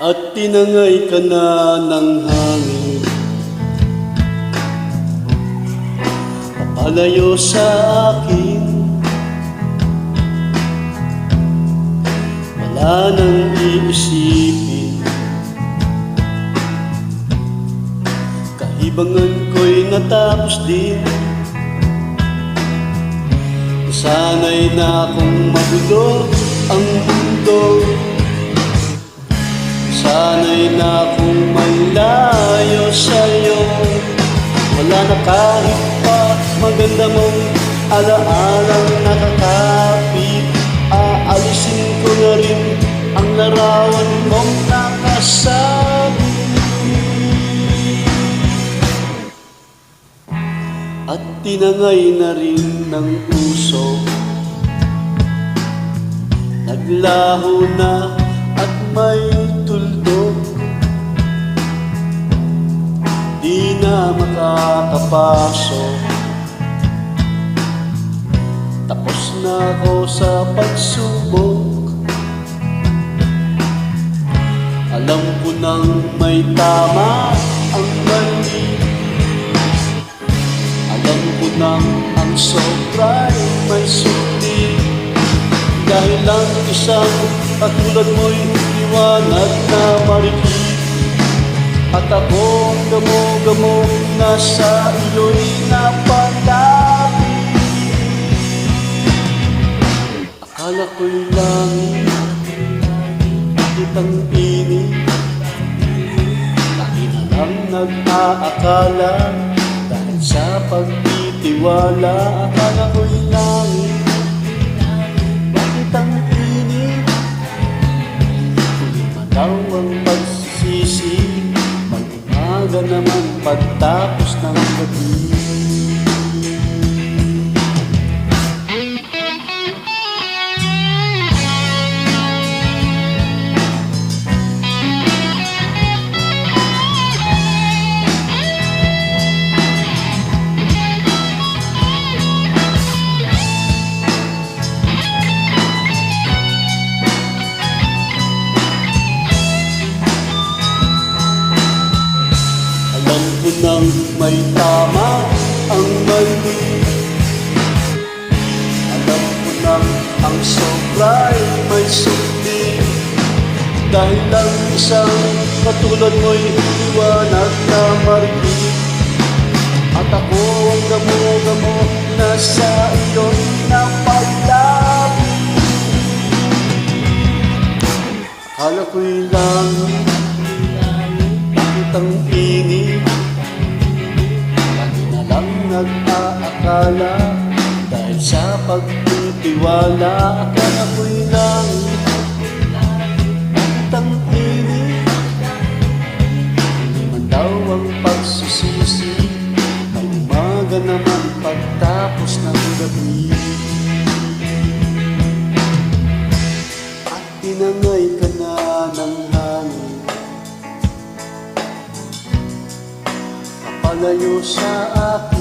at tinangay ka na ng hangin. Papalayo sa akin, wala nang iisipin. Kahibangan ko'y natapos din. Sana'y na akong magulo ang mundo. Sana'y na akong malayo sa'yo. Wala na kahit pa maganda mong alaalang nakakapit. Aalisin ko na rin ang larawan mong nakasabi. At tinangay na rin ng puso, naglaho na at may tuldok. Di na makakapasok. Tapos na ako sa pagsubok. Alam ko nang may tama ang mali. Alam ko nang ang sobra'y may suli. Dahil lang isang katulad mo'y liwanag na marikit. At akong gamo-gamo na sa iyo'y napalapit. Akala ko'y langit, kitang pinig. Lagi na lang nag-aakala dahil sa pagtitiwala. Akala ko'y langit, bakit ang pinig? Huli pa daw ang pagsisisi, mag-umaga naman pagtapos ng gabi. Alam ko nang may tama ang mali. Alam ko nang ang sobra'y may sukli. Dahil lang isang katulad mo'y liwanag na marikit. At ako ang gamo-gamo na sa iyo'y napalapit. Akala ko'y langit, bakit ang init? Lagi na lang nag-aakala dahil sa pagtitiwala. Akala ko'y langit, bakit ang init? Hindi man daw ang pagsisisi, may umaga naman pagtapos ng gabi. At tinangay ka na ng hangin, palayo sa akin.